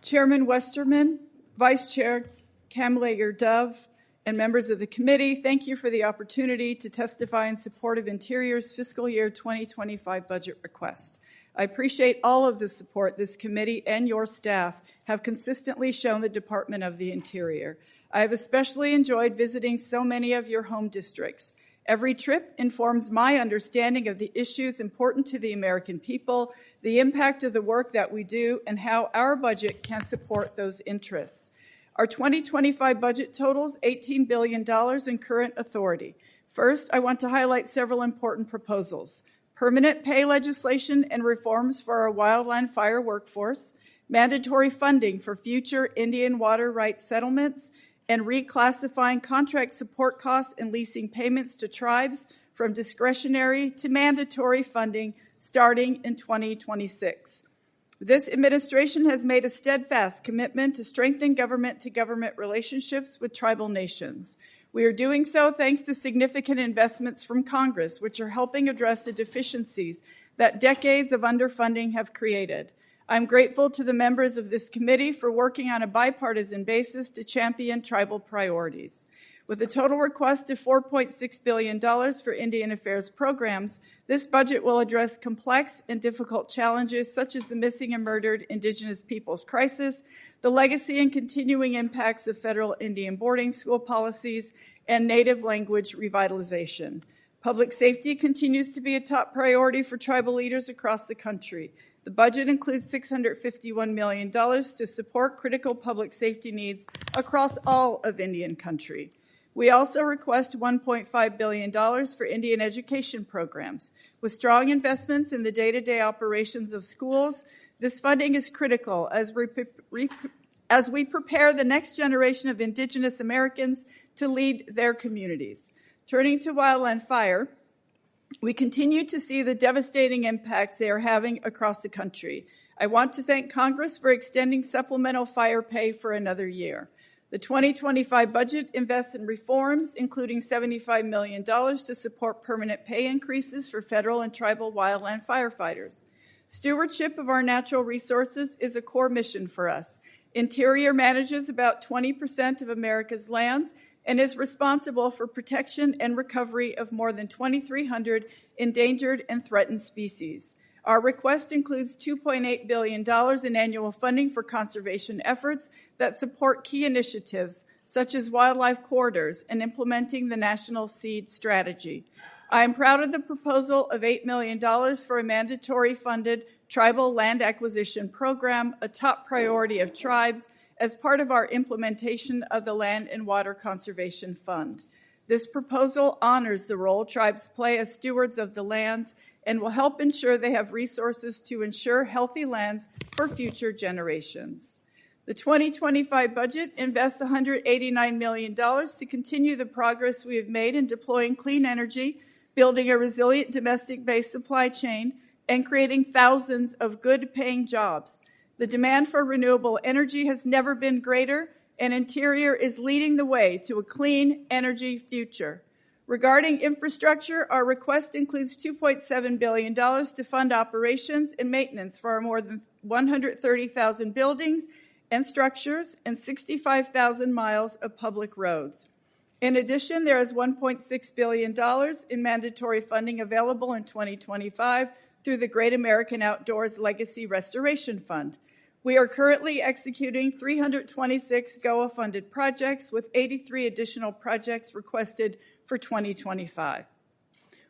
Chairman Westerman, Vice Chair Kamlager-Dove, and members of the committee, thank you for the opportunity to testify in support of Interior's fiscal year 2025 budget request. I appreciate all of the support this committee and your staff have consistently shown the Department of the Interior. I have especially enjoyed visiting so many of your home districts. Every trip informs my understanding of the issues important to the American people, the impact of the work that we do, and how our budget can support those interests. Our 2025 budget totals $18 billion in current authority. First, I want to highlight several important proposals: permanent pay legislation and reforms for our wildland fire workforce, mandatory funding for future Indian water rights settlements, and reclassifying contract support costs and leasing payments to tribes from discretionary to mandatory funding starting in 2026. This administration has made a steadfast commitment to strengthen government-to-government relationships with tribal nations. We are doing so thanks to significant investments from Congress, which are helping address the deficiencies that decades of underfunding have created. I'm grateful to the members of this committee for working on a bipartisan basis to champion tribal priorities. With a total request of $4.6 billion for Indian Affairs programs, this budget will address complex and difficult challenges such as the missing and murdered Indigenous peoples crisis, the legacy and continuing impacts of federal Indian boarding school policies, and Native language revitalization. Public safety continues to be a top priority for tribal leaders across the country. The budget includes $651 million to support critical public safety needs across all of Indian country. We also request $1.5 billion for Indian education programs. With strong investments in the day-to-day operations of schools, this funding is critical as we prepare the next generation of Indigenous Americans to lead their communities. Turning to wildland fire, we continue to see the devastating impacts they are having across the country. I want to thank Congress for extending supplemental fire pay for another year. The 2025 budget invests in reforms, including $75 million to support permanent pay increases for federal and tribal wildland firefighters. Stewardship of our natural resources is a core mission for us. Interior manages about 20% of America's lands and is responsible for protection and recovery of more than 2,300 endangered and threatened species. Our request includes $2.8 billion in annual funding for conservation efforts that support key initiatives such as wildlife corridors and implementing the National Seed Strategy. I am proud of the proposal of $8 million for a mandatory funded tribal land acquisition program, a top priority of tribes, as part of our implementation of the Land and Water Conservation Fund. This proposal honors the role tribes play as stewards of the lands and will help ensure they have resources to ensure healthy lands for future generations. The 2025 budget invests $189 million to continue the progress we have made in deploying clean energy, building a resilient domestic-based supply chain, and creating thousands of good-paying jobs. The demand for renewable energy has never been greater, and Interior is leading the way to a clean energy future. Regarding infrastructure, our request includes $2.7 billion to fund operations and maintenance for our more than 130,000 buildings and structures and 65,000 miles of public roads. In addition, there is $1.6 billion in mandatory funding available in 2025 through the Great American Outdoors Legacy Restoration Fund. We are currently executing 326 GOA-funded projects with 83 additional projects requested for 2025.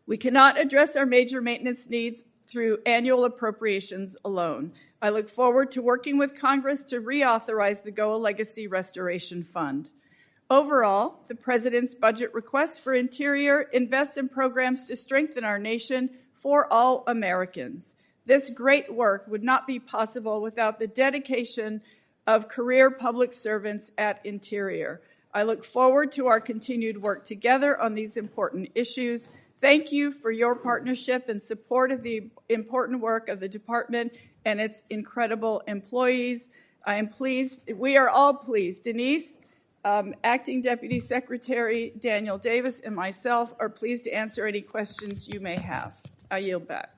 We cannot address our major maintenance needs through annual appropriations alone. I look forward to working with Congress to reauthorize the GOA Legacy Restoration Fund. Overall, the President's budget request for Interior invests in programs to strengthen our nation for all Americans. This great work would not be possible without the dedication of career public servants at Interior. I look forward to our continued work together on these important issues. Thank you for your partnership and support of the important work of the department and its incredible employees. I am pleased, we are all pleased. Denise, Acting Deputy Secretary Daniel Davis, and myself are pleased to answer any questions you may have. I yield back.